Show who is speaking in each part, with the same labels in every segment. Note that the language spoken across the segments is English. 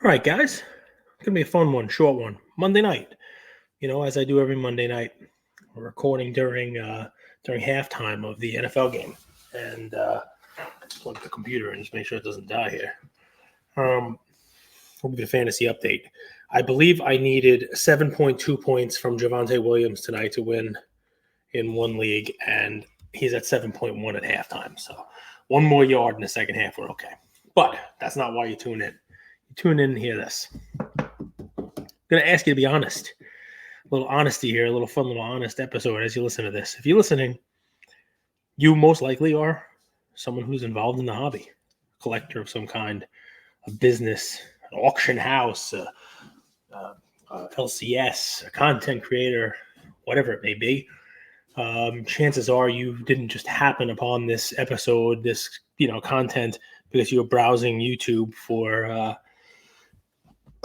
Speaker 1: All right, guys. It's gonna be a fun one, short one. Monday night. As I do every Monday night, we're recording during halftime of the NFL game, and plug the computer and just make sure it doesn't die here. We'll give you a fantasy update. I believe I needed 7.2 points from Javonte Williams tonight to win in one league, and he's at 7.1 at halftime. So one more yard in the second half, we're okay. But that's not why you tune in. You tune in and hear this. I'm going to ask you to be honest. A little honesty here, a little fun, little honest episode as you listen to this. If you're listening, you most likely are someone who's involved in the hobby, a collector of some kind, a business, an auction house, a LCS, a content creator, whatever it may be. Chances are you didn't just happen upon this episode, this content, because you were browsing YouTube for a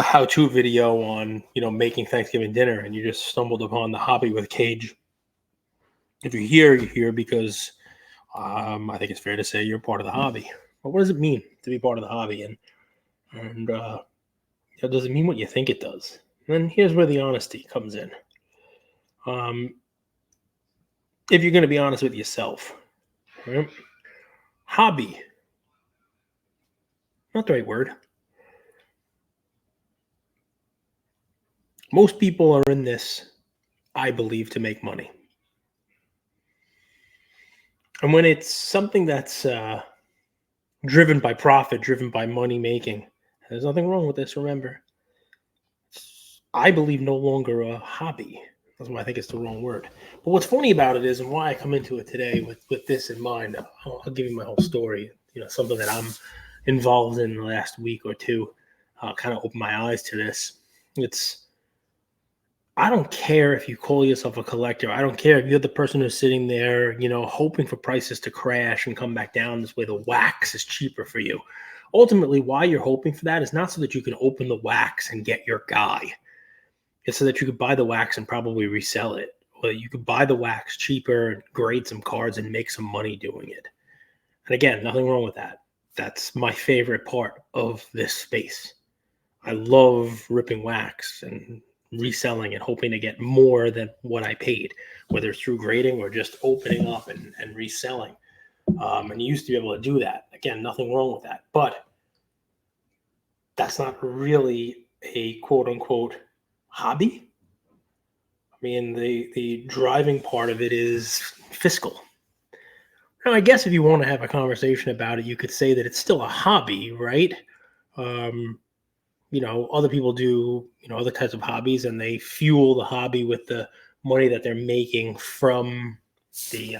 Speaker 1: how-to video on making Thanksgiving dinner, and you just stumbled upon the hobby with Cage. If you're here because I think it's fair to say you're part of the hobby. But what does it mean to be part of the hobby? And does it mean what you think it does? And then here's where the honesty comes in. If you're going to be honest with yourself, right? Hobby, not the right word. Most people are in this, I believe, to make money. And when it's something that's driven by profit, driven by money making, there's nothing wrong with this, remember. I believe no longer a hobby. That's why I think it's the wrong word. But what's funny about it is, and why I come into it today with this in mind, I'll give you my whole story, something that I'm involved in the last week or two, kind of opened my eyes to this. I don't care if you call yourself a collector. I don't care if you're the person who's sitting there, hoping for prices to crash and come back down this way. The wax is cheaper for you. Ultimately, why you're hoping for that is not so that you can open the wax and get your guy. It's so that you could buy the wax and probably resell it. Or you could buy the wax cheaper, grade some cards, and make some money doing it. And again, nothing wrong with that. That's my favorite part of this space. I love ripping wax and reselling and hoping to get more than what I paid, whether it's through grading or just opening up and reselling. And you used to be able to do that. Again, nothing wrong with that. But that's not really a quote-unquote hobby. I mean, the driving part of it is fiscal. Now, I guess if you want to have a conversation about it, you could say that it's still a hobby, right? Other people do, other types of hobbies, and they fuel the hobby with the money that they're making from the,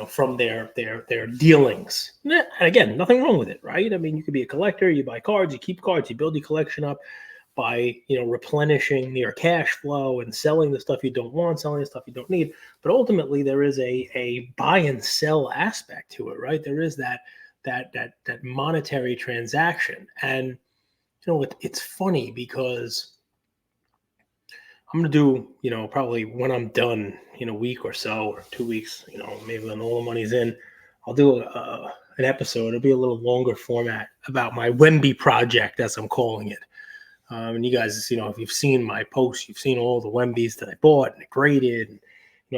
Speaker 1: from their dealings. And again, nothing wrong with it, right? I mean, you could be a collector, you buy cards, you keep cards, you build your collection up by, replenishing your cash flow and selling the stuff you don't want, selling the stuff you don't need. But ultimately, there is a buy and sell aspect to it, right? There is that monetary transaction. And it's funny because I'm going to do, probably when I'm done in a week or so, or 2 weeks, maybe when all the money's in, I'll do an episode. It'll be a little longer format about my Wemby project, as I'm calling it. And you guys, if you've seen my posts, you've seen all the Wembys that I bought and graded. And,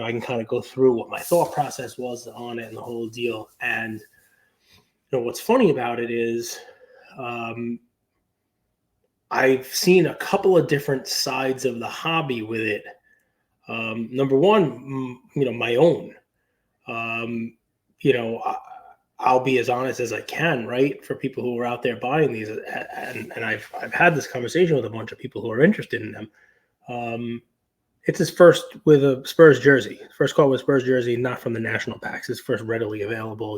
Speaker 1: I can kind of go through what my thought process was on it and the whole deal. And, what's funny about it is, I've seen a couple of different sides of the hobby with it. Number one, my own. I'll be as honest as I can, right? For people who are out there buying these, and I've had this conversation with a bunch of people who are interested in them. It's his first with a Spurs jersey. First card with Spurs jersey, not from the national packs. His first readily available,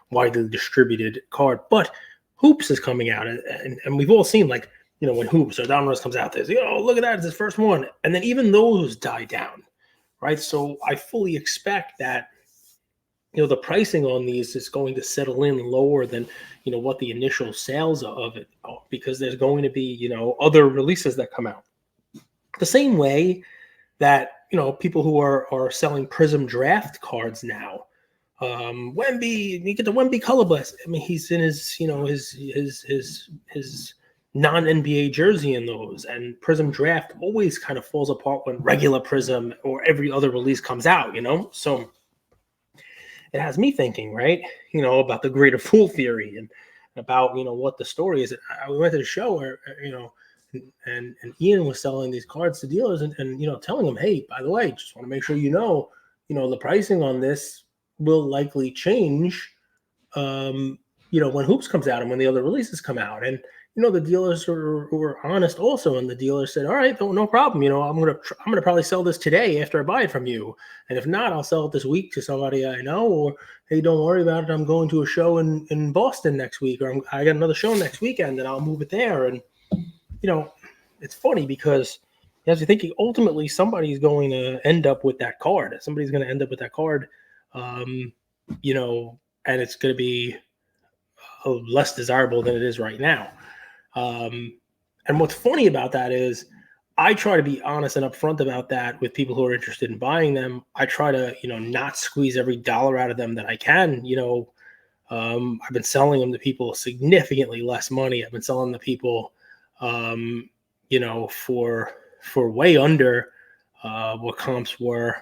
Speaker 1: widely distributed card. But Hoops is coming out, and we've all seen, like, when Hoops or Don Rose comes out, there's, look at that, it's his first one. And then even those die down, right? So I fully expect that, the pricing on these is going to settle in lower than, what the initial sales of it are, because there's going to be, other releases that come out. The same way that, people who are selling Prism draft cards now, Wemby, you get the Wemby color blast. I mean, he's in his, his non-NBA jersey in those, and Prism Draft always kind of falls apart when regular Prism or every other release comes out, So it has me thinking, right? About the greater fool theory and about, what the story is. We went to the show where, and Ian was selling these cards to dealers and telling them, hey, by the way, just want to make sure the pricing on this will likely change, when Hoops comes out and when the other releases come out. And, the dealers were honest also. And the dealer said, all right, no problem. I'm going to probably sell this today after I buy it from you. And if not, I'll sell it this week to somebody I know, or, hey, don't worry about it. I'm going to a show in Boston next week, or I got another show next weekend and I'll move it there. And, it's funny because as you're thinking, ultimately somebody's going to end up with that card. Somebody's going to end up with that card, and it's going to be less desirable than it is right now. And what's funny about that is I try to be honest and upfront about that with people who are interested in buying them. I try to, not squeeze every dollar out of them that I can. I've been selling them to people significantly less money. I've been selling to people, for way under what comps were.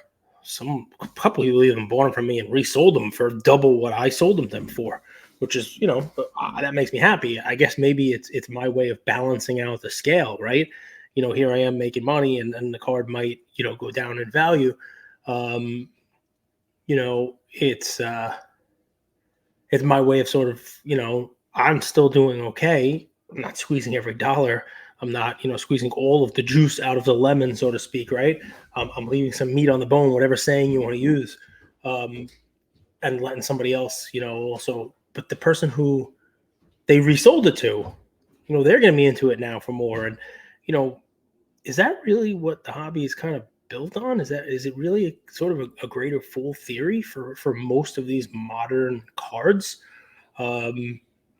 Speaker 1: A couple people even bought them from me and resold them for double what I sold them for, which is, that makes me happy. I guess maybe it's my way of balancing out the scale, right? Here I am making money and the card might, go down in value. It's my way of sort of, I'm still doing okay. I'm not squeezing every dollar. I'm not, squeezing all of the juice out of the lemon, so to speak, right? I'm leaving some meat on the bone, whatever saying you want to use, and letting somebody else, also. But the person who they resold it to, they're going to be into it now for more. And, is that really what the hobby is kind of built on? Is it really sort of a greater fool theory for most of these modern cards?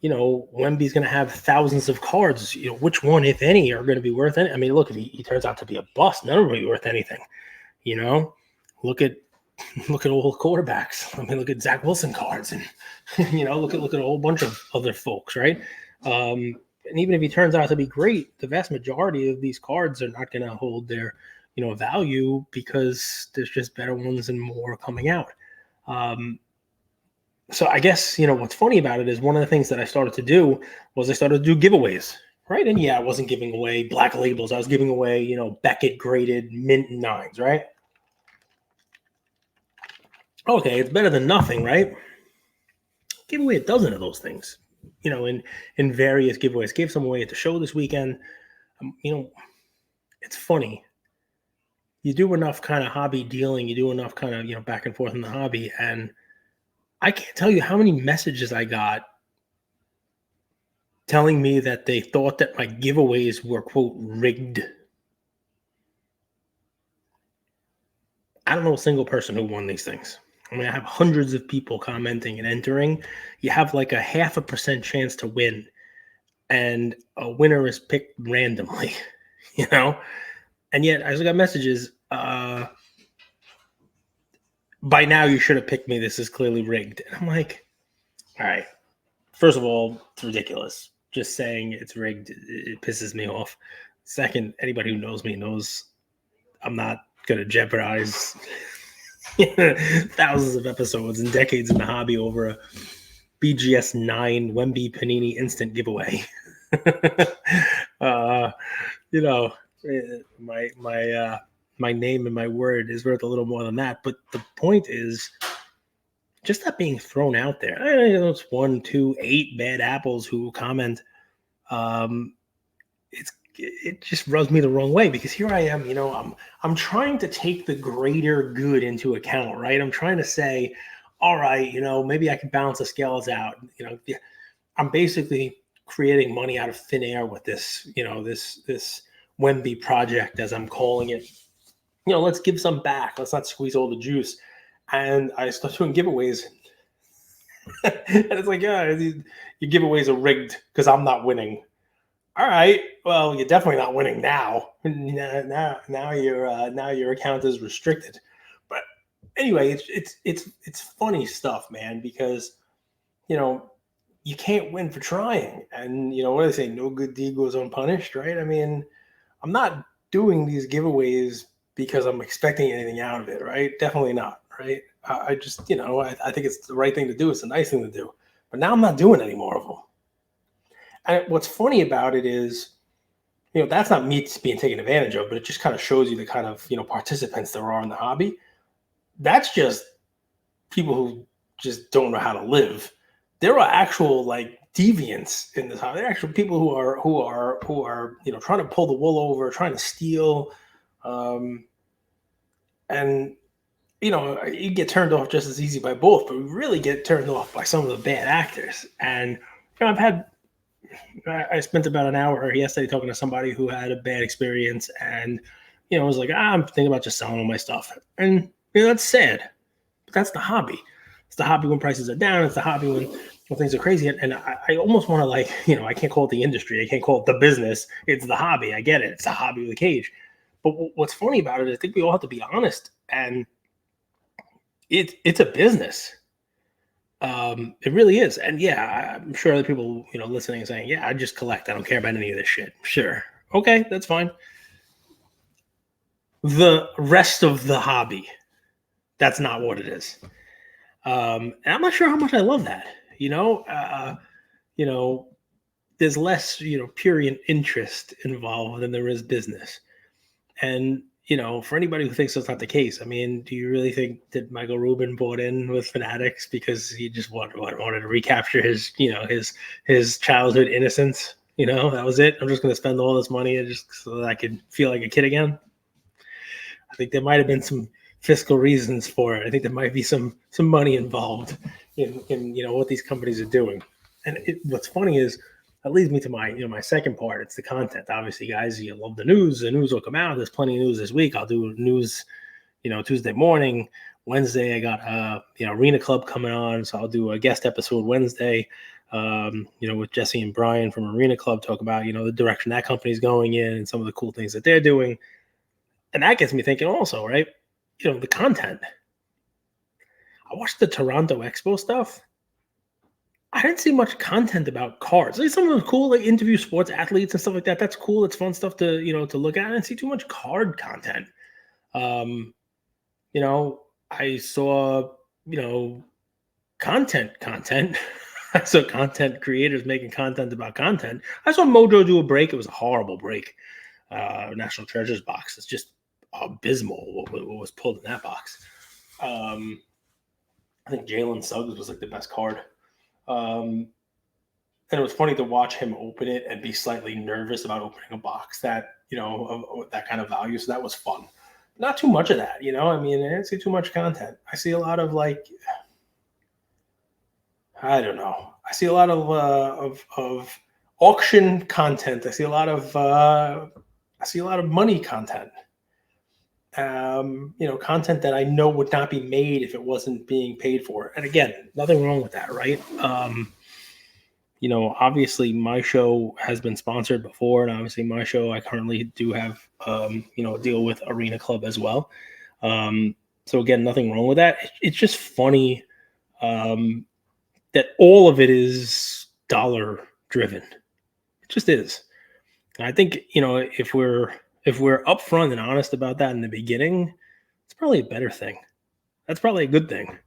Speaker 1: Wemby's going to have thousands of cards. Which one, if any, are going to be worth anything? I mean, look, if he turns out to be a bust, none of them will be worth anything. Look at all quarterbacks. I mean, look at Zach Wilson cards, and look at a whole bunch of other folks, right? And even if he turns out to be great, the vast majority of these cards are not going to hold their value because there's just better ones and more coming out. So I guess, what's funny about it is one of the things that I started to do was I started to do giveaways, right? And yeah, I wasn't giving away black labels. I was giving away, Beckett graded mint 9s, right? Okay, it's better than nothing, right? Give away a dozen of those things, in various giveaways. Gave some away at the show this weekend. It's funny. You do enough kind of hobby dealing, you do enough kind of, back and forth in the hobby, and I can't tell you how many messages I got telling me that they thought that my giveaways were, quote, rigged. I don't know a single person who won these things. I mean, I have hundreds of people commenting and entering. You have like a 0.5% chance to win, and a winner is picked randomly, And yet, I just got messages, by now you should have picked me. This is clearly rigged. And I'm like, all right. First of all, it's ridiculous. Just saying it's rigged, it pisses me off. Second, anybody who knows me knows I'm not going to jeopardize thousands of episodes and decades in the hobby over a BGS 9 Wemby Panini instant giveaway. My name and my word is worth a little more than that. But the point is, just that being thrown out there. I know it's 1, 2, 8 bad apples who comment. It just rubs me the wrong way because here I am, I'm trying to take the greater good into account, right? I'm trying to say, all right, maybe I can balance the scales out. I'm basically creating money out of thin air with this, this Wemby project, as I'm calling it. Let's give some back. Let's not squeeze all the juice. And I start doing giveaways. And it's like, yeah, your giveaways are rigged because I'm not winning. All right, well, you're definitely not winning now. Now your account is restricted. But anyway, it's funny stuff, man, because you know you can't win for trying, and what do they say? No good deed goes unpunished, right? I mean, I'm not doing these giveaways because I'm expecting anything out of it, right? Definitely not, right? I just, I think it's the right thing to do. It's a nice thing to do. But now I'm not doing any more of them. And what's funny about it is, that's not me being taken advantage of, but it just kind of shows you the kind of, participants there are in the hobby. That's just people who just don't know how to live. There are actual like deviants in this hobby. There are actual people who are trying to pull the wool over, trying to steal, and you get turned off just as easy by both, but we really get turned off by some of the bad actors. And I spent about an hour yesterday talking to somebody who had a bad experience, and was like, I'm thinking about just selling all my stuff, and that's sad. But that's the hobby. It's the hobby when prices are down. It's the hobby when things are crazy. And I almost want to I can't call it the industry. I can't call it the business. It's the hobby. I get it. It's the hobby with a cage. But what's funny about it, I think we all have to be honest, and it's a business. It really is. And yeah, I'm sure other people, listening and saying, yeah, I just collect. I don't care about any of this shit. Sure. Okay, that's fine. The rest of the hobby, that's not what it is. And I'm not sure how much I love that. There's less, pure interest involved than there is business. And for anybody who thinks that's not the case, I mean, do you really think that Michael Rubin bought in with Fanatics because he just wanted to recapture his, his childhood innocence? That was it. I'm just going to spend all this money just so that I could feel like a kid again. I think there might have been some fiscal reasons for it. I think there might be some money involved in what these companies are doing. And what's funny is, that leads me to my my second part. It's the content. Obviously, guys, you love the news. The news will come out. There's plenty of news this week. I'll do news, Tuesday morning. Wednesday, I got Arena Club coming on, so I'll do a guest episode Wednesday. With Jesse and Brian from Arena Club, talk about the direction that company's going in and some of the cool things that they're doing. And that gets me thinking also, right? The content. I watched the Toronto Expo stuff. I didn't see much content about cards. Like, some of them cool, like interview sports athletes and stuff like that. That's cool. It's fun stuff to to look at. I didn't see too much card content. I saw content. I saw content creators making content about content. I saw Mojo do a break. It was a horrible break. National Treasures box. It's just abysmal what was pulled in that box. I think Jalen Suggs was like the best card. And it was funny to watch him open it and be slightly nervous about opening a box that, of that kind of value. So that was fun. Not too much of that, I mean, I didn't see too much content. I see a lot of I don't know. I see a lot of auction content. I see a lot of money content. Content that I know would not be made if it wasn't being paid for. And again, nothing wrong with that, right? Obviously my show has been sponsored before, and obviously my show, I currently do have, a deal with Arena Club as well. So again, nothing wrong with that. It's just funny that all of it is dollar driven. It just is. And I think, if we're upfront and honest about that in the beginning, it's probably a better thing. That's probably a good thing,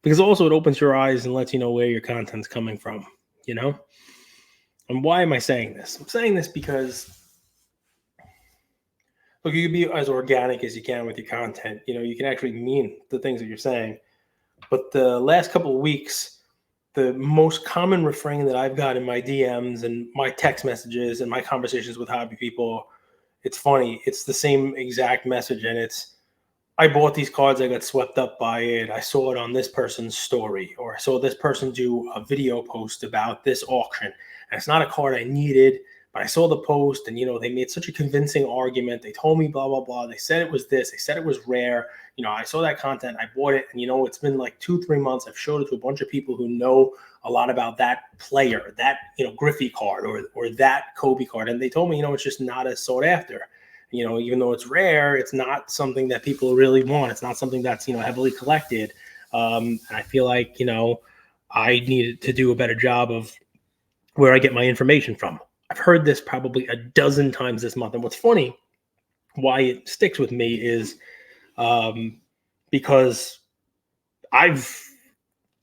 Speaker 1: because also it opens your eyes and lets you know where your content's coming from, And why am I saying this? I'm saying this because, look, you can be as organic as you can with your content. You can actually mean the things that you're saying. But the last couple of weeks, the most common refrain that I've got in my DMs and my text messages and my conversations with hobby people, it's funny. It's the same exact message, and it's, I bought these cards. I got swept up by it. I saw it on this person's story, or I saw this person do a video post about this auction. And it's not a card I needed, but I saw the post, and, they made such a convincing argument. They told me blah, blah, blah. They said it was this. They said it was rare. I saw that content. I bought it. And, it's been like 2-3 months. I've showed it to a bunch of people who know a lot about that player, that, Griffey card or that Kobe card. And they told me, it's just not as sought after. even though it's rare, it's not something that people really want. It's not something that's, heavily collected. And I feel like, I needed to do a better job of where I get my information from. I've heard this probably a dozen times this month. And what's funny, why it sticks with me is because I've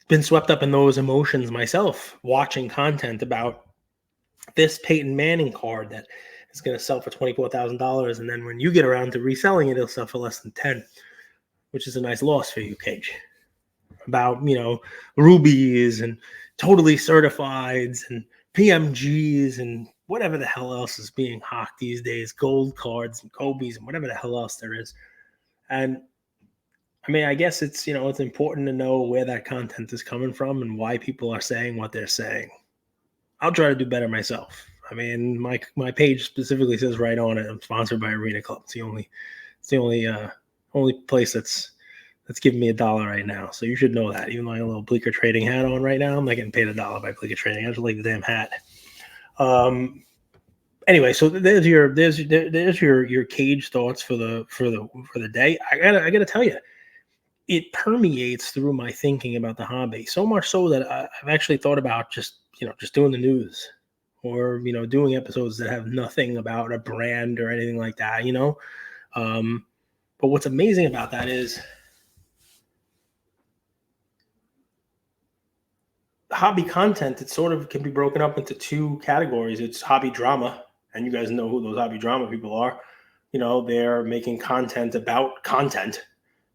Speaker 1: been swept up in those emotions myself, watching content about this Peyton Manning card that is going to sell for $24,000. And then when you get around to reselling it, it'll sell for less than 10, which is a nice loss for you, Cage. About, rubies and totally certifieds and PMGs and whatever the hell else is being hawked these days, gold cards and Kobe's and whatever the hell else there is. And I mean, I guess it's, it's important to know where that content is coming from and why people are saying what they're saying. I'll try to do better myself. I mean, my page specifically says right on it, I'm sponsored by Arena Club. It's the only place that's giving me $1 right now. So you should know that. Even though I have a little Bleecker Trading hat on right now, I'm not getting paid $1 by Bleecker Trading. I just like the damn hat. Anyway, so there's your Cage thoughts for the day. I gotta tell you, it permeates through my thinking about the hobby, so much so that I've actually thought about just doing the news, or doing episodes that have nothing about a brand or anything like that. But what's amazing about that is hobby content. It sort of can be broken up into two categories. It's hobby drama, and you guys know who those hobby drama people are. They're making content about content.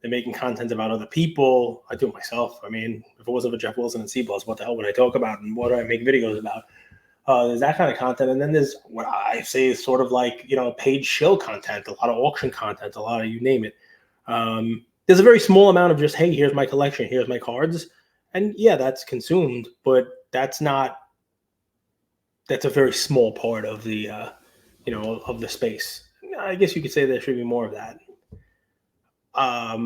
Speaker 1: They're making content about other people. I do it myself. I mean, if it wasn't for Jeff Wilson and C-Plus, what the hell would I talk about and what do I make videos about? There's that kind of content. And then there's what I say is sort of like, paid shill content, a lot of auction content, a lot of you name it. There's a very small amount of just, hey, here's my collection, here's my cards. And yeah, that's consumed, but that's a very small part of the, of the space. I guess you could say there should be more of that. I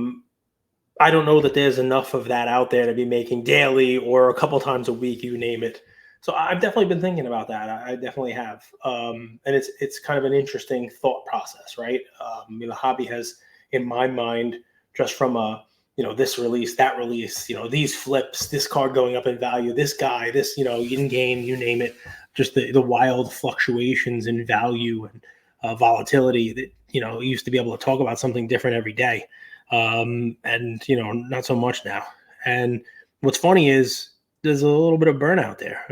Speaker 1: don't know that there's enough of that out there to be making daily or a couple times a week, you name it. So I've definitely been thinking about that. I definitely have. And it's kind of an interesting thought process, right? The hobby has, in my mind, just from this release, that release, these flips, this card going up in value, this guy, this, in-game, you name it, just the wild fluctuations in value and volatility that, you used to be able to talk about something different every day. And, not so much now. And what's funny is there's a little bit of burnout there.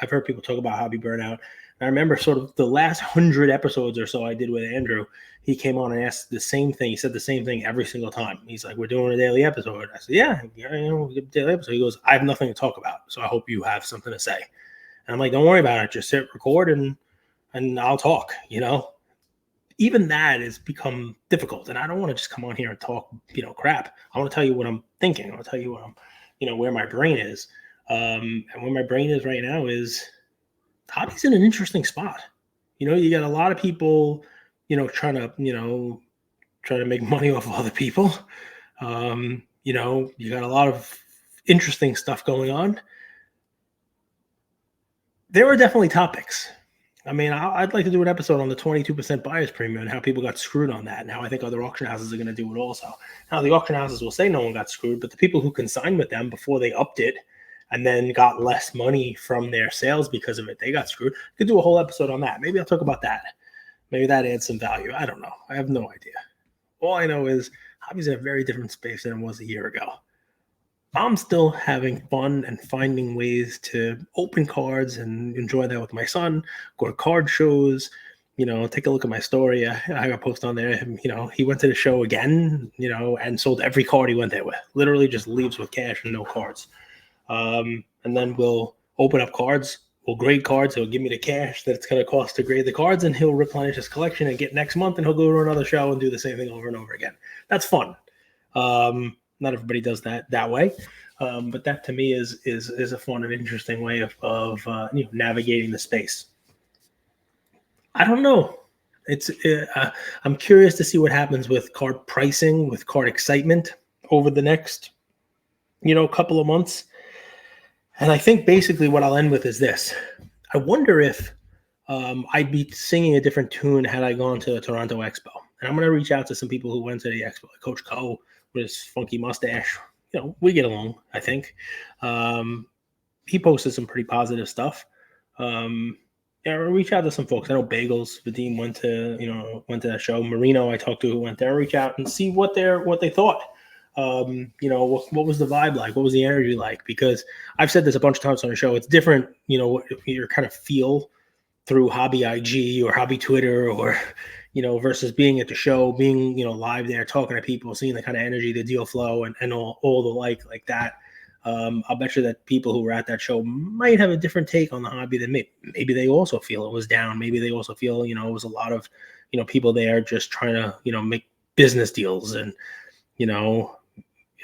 Speaker 1: I've heard people talk about hobby burnout. I remember sort of the last 100 episodes or so I did with Andrew. He came on and asked the same thing. He said the same thing every single time. He's like, we're doing a daily episode. I said, yeah, daily episode. He goes, I have nothing to talk about, so I hope you have something to say. And I'm like, don't worry about it. Just hit record and I'll talk, Even that has become difficult. And I don't want to just come on here and talk, crap. I want to tell you what I'm thinking. I want to tell you what I'm, where my brain is. And where my brain is right now is hobby's in an interesting spot. You got a lot of people, trying to make money off of other people. You got a lot of interesting stuff going on. There are definitely topics. I mean, I'd like to do an episode on the 22% buyer's premium and how people got screwed on that and how I think other auction houses are going to do it also. Now, the auction houses will say no one got screwed, but the people who consigned with them before they upped it and then got less money from their sales because of it, they got screwed. Could do a whole episode on that. Maybe I'll talk about that. Maybe that adds some value. I don't know. I have no idea. All I know is hobby's in a very different space than it was a year ago. I'm still having fun and finding ways to open cards and enjoy that with my son, go to card shows, take a look at my story. I got a post on there. He went to the show again, and sold every card he went there with. Literally just leaves with cash and no cards. And then we'll open up cards. We'll grade cards. He'll give me the cash that it's going to cost to grade the cards, and he'll replenish his collection and get next month, and he'll go to another show and do the same thing over and over again. That's fun. Not everybody does that way, but that to me is a fun and interesting way of navigating the space. I don't know. I'm curious to see what happens with card pricing, with card excitement over the next couple of months. And I think basically what I'll end with is this. I wonder if I'd be singing a different tune had I gone to the Toronto Expo. And I'm going to reach out to some people who went to the Expo, like Coach Co with his funky mustache. We get along, I think. He posted some pretty positive stuff. Reach out to some folks. I know Bagels, Vadim went to that show. Marino, I talked to, who went there. Reach out and see what they thought. What was the vibe like? What was the energy like? Because I've said this a bunch of times on the show. It's different, your kind of feel through hobby IG or hobby Twitter or, versus being at the show, being, live there, talking to people, seeing the kind of energy, the deal flow and all the like that. I'll bet you that people who were at that show might have a different take on the hobby than me. Maybe they also feel it was down. Maybe they also feel, it was a lot of, people there just trying to, make business deals and,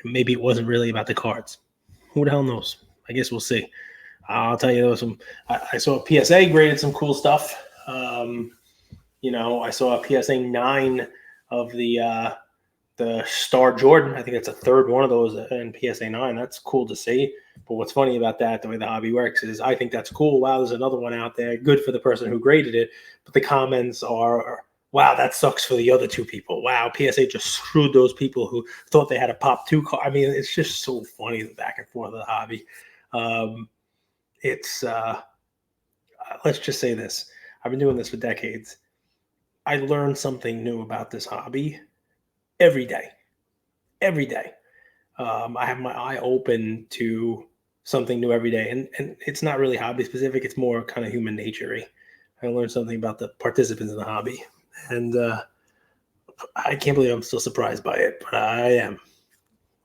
Speaker 1: maybe it wasn't really about the cards. Who the hell knows? I guess we'll see. I'll tell you, there was I saw a PSA graded some cool stuff. I saw a PSA 9 of the Star Jordan. I think it's a third one of those in PSA 9. That's cool to see. But what's funny about that, the way the hobby works, is I think that's cool. Wow, there's another one out there. Good for the person who graded it. But the comments are, wow, that sucks for the other two people. Wow, PSA just screwed those people who thought they had a Pop 2 card. I mean, it's just so funny, the back and forth of the hobby. Let's just say this. I've been doing this for decades. I learned something new about this hobby every day. I have my eye open to something new every day. And it's not really hobby specific. It's more kind of human nature-y. I learned something about the participants in the hobby. And I can't believe I'm still surprised by it, but I am.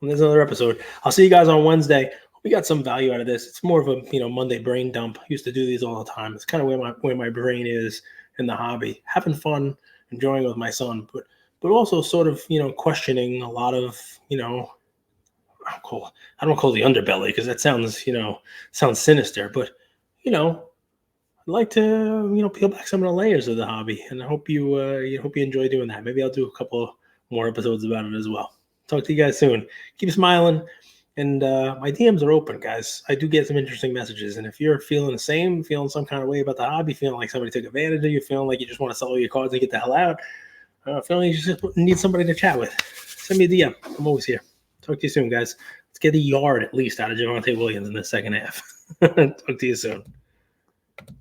Speaker 1: And there's another episode. I'll see you guys on Wednesday. We got some value out of this. It's more of a Monday brain dump. I used to do these all the time. It's kind of where my brain is in the hobby, having fun, enjoying it with my son, but also sort of questioning a lot of I don't call it the underbelly because that sounds sinister, but I'd like to peel back some of the layers of the hobby, and I hope you enjoy doing that. Maybe I'll do a couple more episodes about it as well. Talk to you guys soon. Keep smiling. And my DMs are open, guys. I do get some interesting messages. And if you're feeling the same, feeling some kind of way about the hobby, feeling like somebody took advantage of you, feeling like you just want to sell your cards and get the hell out, feeling you just need somebody to chat with, send me a DM. I'm always here. Talk to you soon, guys. Let's get a yard at least out of Javonte Williams in the second half. Talk to you soon.